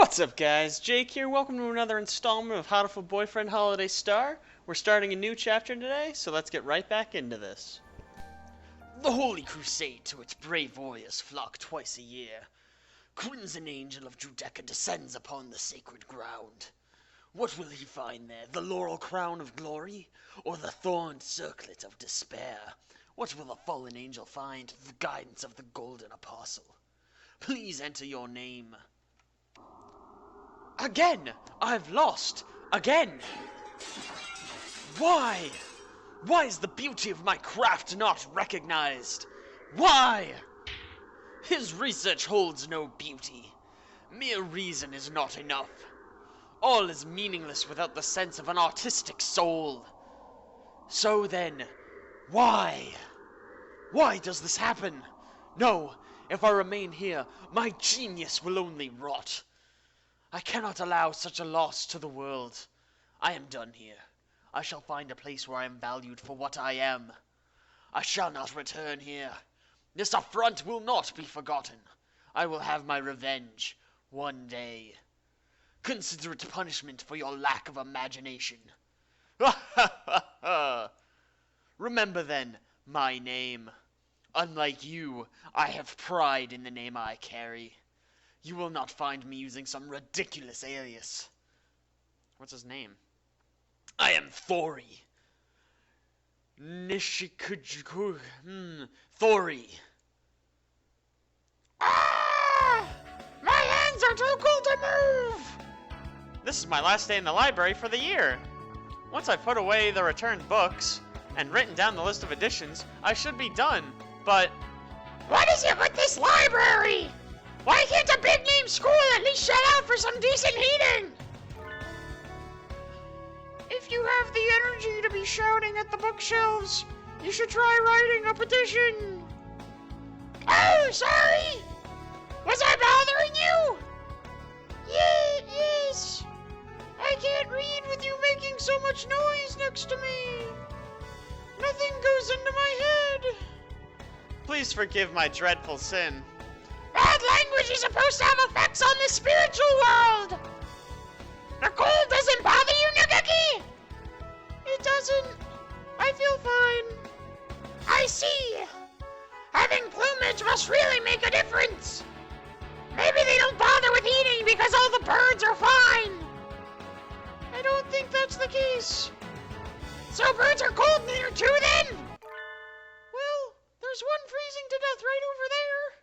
What's up, guys? Jake here. Welcome to another installment of Hatoful Boyfriend Holiday Star. We're starting a new chapter today, so let's get right back into this. The Holy Crusade to its brave warriors flock twice a year. Crimson Angel of Judeca descends upon the sacred ground. What will he find there? The laurel crown of glory, or the thorned circlet of despair? What will the fallen angel find? The guidance of the golden apostle. Please enter your name. Again! I've lost! Again! Why? Why is the beauty of my craft not recognized? Why? His research holds no beauty. Mere reason is not enough. All is meaningless without the sense of an artistic soul. So then, why? Why does this happen? No, if I remain here, my genius will only rot. I cannot allow such a loss to the world. I am done here. I shall find a place where I am valued for what I am. I shall not return here. This affront will not be forgotten. I will have my revenge one day. Consider it punishment for your lack of imagination. Remember then my name. Unlike you, I have pride in the name I carry. You will not find me using some ridiculous alias. What's his name? I am Thori. Nishikujuku. Thori. Ah! My hands are too cool to move! This is my last day in the library for the year. Once I've put away the returned books and written down the list of editions, I should be done, but... What is it with this library? Why can't a big-name school at least shut out for some decent heating? If you have the energy to be shouting at the bookshelves, you should try writing a petition. Oh, sorry! Was I bothering you? Yes. I can't read with you making so much noise next to me. Nothing goes into my head. Please forgive my dreadful sin. Bad language is supposed to have effects on the spiritual world! The cold doesn't bother you, Nagaki? It doesn't. I feel fine. I see. Having plumage must really make a difference. Maybe they don't bother with eating because all the birds are fine. I don't think that's the case. So birds are cold near too, then? Well, there's one freezing to death right over there.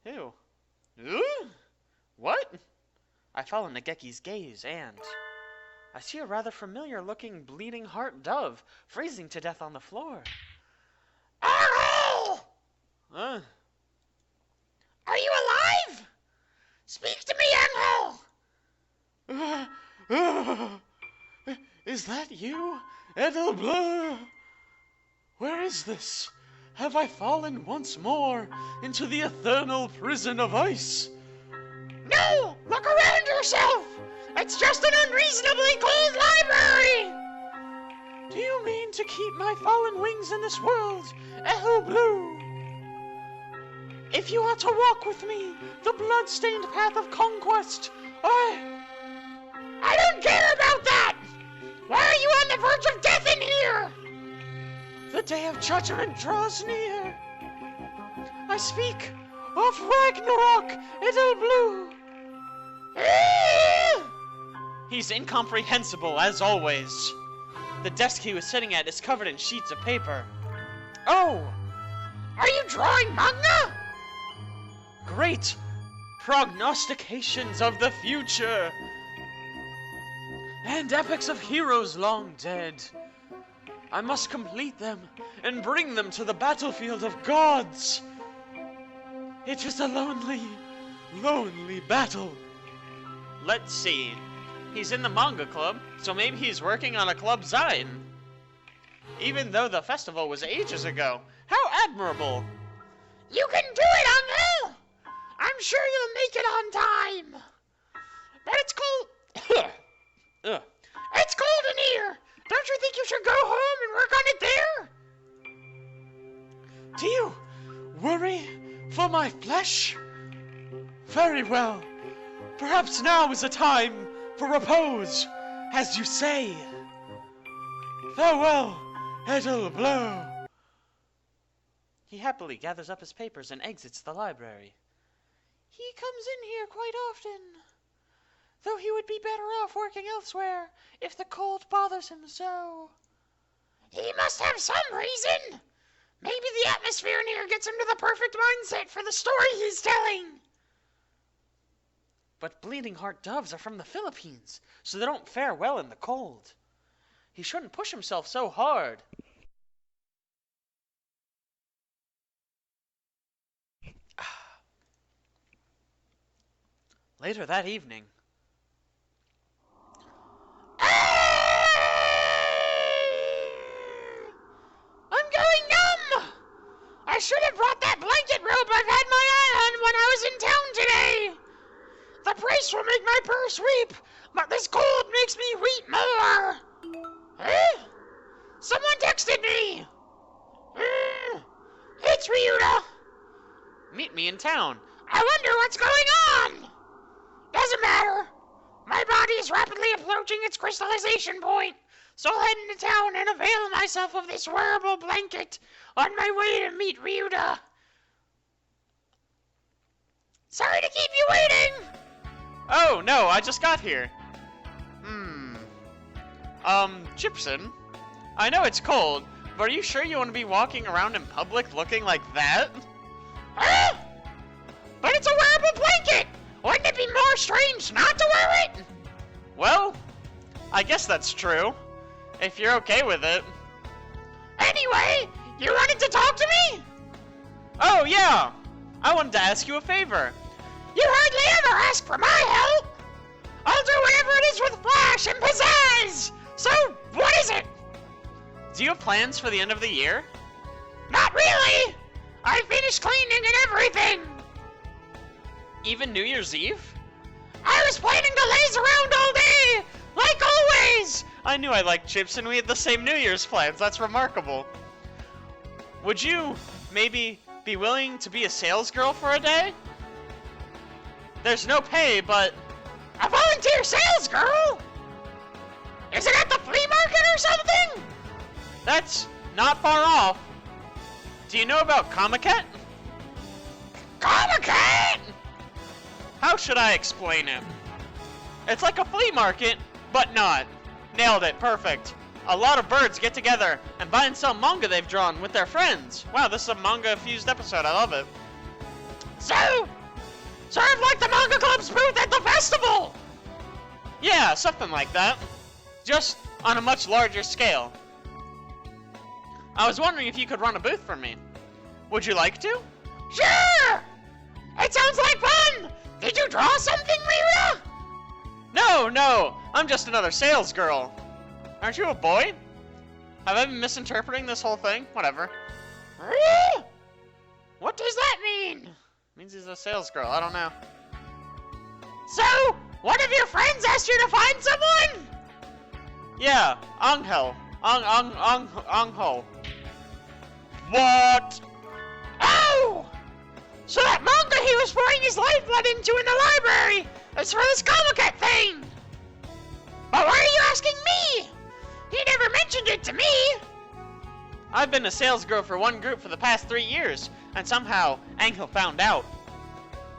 Ew. Ooh? What? I follow Nageki's gaze, and I see a rather familiar-looking bleeding heart dove freezing to death on the floor. Arhole! Huh? Are you alive? Speak to me, Anghole! Is that you, Edelblur? Where is this? Have I fallen once more into the eternal prison of ice? No! Look around yourself! It's just an unreasonably cold library! Do you mean to keep my fallen wings in this world, Edelblur? If you are to walk with me the blood-stained path of conquest, I don't care about that! Why are you on the verge of death in here? The day of judgment draws near. I speak of Ragnarok, Edelblur. He's incomprehensible, as always. The desk he was sitting at is covered in sheets of paper. Oh! Are you drawing manga? Great prognostications of the future! And epics of heroes long dead. I must complete them and bring them to the battlefield of gods. It is a lonely, lonely battle. Let's see. He's in the manga club, so maybe he's working on a club zine. Even though the festival was ages ago. How admirable! You can do it, Angel! I'm sure you'll make it on time. But it's cold. It's cold in here. Don't you think you should go home and work on it there? Do you worry for my flesh? Very well. Perhaps now is a time for repose, as you say. Farewell, Hatoful. He happily gathers up his papers and exits the library. He comes in here quite often, though he would be better off working elsewhere if the cold bothers him so. He must have some reason. Maybe the atmosphere in here gets him to the perfect mindset for the story he's telling. But bleeding heart doves are from the Philippines, so they don't fare well in the cold. He shouldn't push himself so hard. Later that evening. I'm going numb! I should have brought that blanket robe I've had my eye on when I was in town today. The price will make my purse weep, but this cold makes me weep more. Huh? Someone texted me. It's Ryuta. Meet me in town. I wonder what's going on. Doesn't matter. My body is rapidly approaching its crystallization point, so I'll head into town and avail myself of this wearable blanket on my way to meet Ryuta. Sorry to keep you waiting. Oh, no, I just got here. Gypsum, I know it's cold, but are you sure you want to be walking around in public looking like that? Huh? But it's a wearable blanket! Wouldn't it be more strange not to wear it? Well, I guess that's true, if you're okay with it. Anyway, you wanted to talk to me? Oh, yeah! I wanted to ask you a favor. You hardly ever ask for my help! I'll do whatever it is with flash and pizzazz! So, what is it? Do you have plans for the end of the year? Not really! I finished cleaning and everything! Even New Year's Eve? I was planning to laze around all day, like always! I knew I liked chips and we had the same New Year's plans. That's remarkable. Would you maybe be willing to be a sales girl for a day? There's no pay, but... A volunteer sales girl? Is it at the flea market or something? That's not far off. Do you know about Comiket? Comiket? How should I explain it? It's like a flea market, but not. Nailed it, perfect. A lot of birds get together and buy and sell manga they've drawn with their friends. Wow, this is a manga-fused episode, I love it. So, sort of like the Manga Club's booth at the festival! Yeah, something like that. Just on a much larger scale. I was wondering if you could run a booth for me. Would you like to? Sure! It sounds like fun! Did you draw something, Ryuta? No, I'm just another sales girl. Aren't you a boy? Have I been misinterpreting this whole thing? Whatever. What does that mean? Means he's a sales girl, I don't know. So, one of your friends asked you to find someone? Yeah, Angel. Angel. What? Oh! So that manga he was pouring his lifeblood into in the library is for this Comiket thing! But why are you asking me? He never mentioned it to me! I've been a sales girl for one group for the past 3 years, and somehow Angel found out.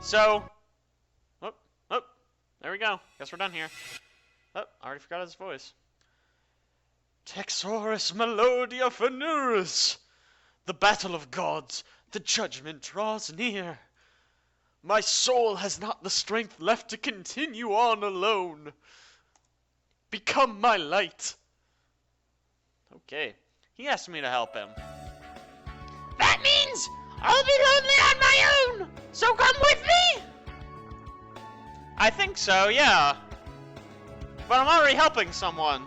So, there we go. Guess we're done here. Oh, I already forgot his voice. Texoris Melodia Fenurus. The battle of gods, the judgment draws near. My soul has not the strength left to continue on alone. Become my light. Okay, he asked me to help him. That means I'll be lonely on my own, so come with me? I think so, yeah. But I'm already helping someone.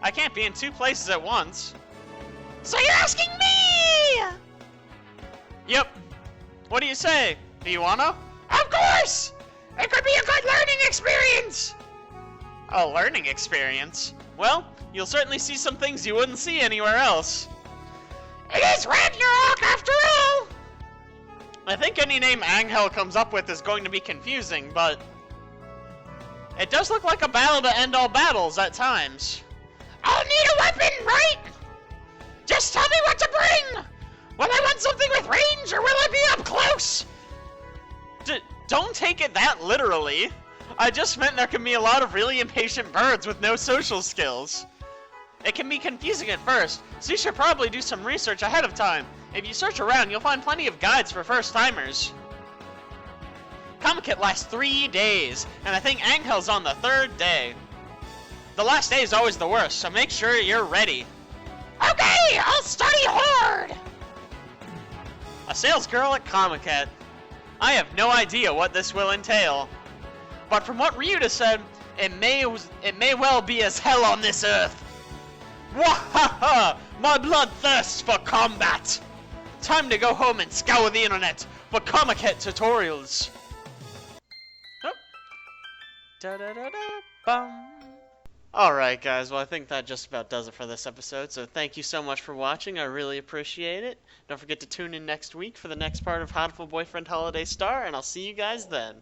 I can't be in 2 places at once. So you're asking me? Yep. What do you say? Do you wanna? Of course! It could be a good learning experience! A learning experience? Well, you'll certainly see some things you wouldn't see anywhere else. It is Ragnarok after all! I think any name Angel comes up with is going to be confusing, but... It does look like a battle to end all battles at times. I'll need a weapon, right? Just tell me what to bring! Will I want something with range, or will I be up close? Don't take it that literally. I just meant there can be a lot of really impatient birds with no social skills. It can be confusing at first, so you should probably do some research ahead of time. If you search around, you'll find plenty of guides for first-timers. Comic Kit lasts 3 days, and I think Angel's on the 3rd day. The last day is always the worst, so make sure you're ready. Okay, I'll study hard! A sales girl at Comic Kit. I have no idea what this will entail. But from what Ryuta said, it may well be as hell on this earth. Wahaha! My blood thirsts for combat! Time to go home and scour the internet for Comic Kit tutorials. Oh. Da-da-da-da-bum. Alright guys, well I think that just about does it for this episode, so thank you so much for watching, I really appreciate it. Don't forget to tune in next week for the next part of Hatoful Boyfriend Holiday Star, and I'll see you guys then.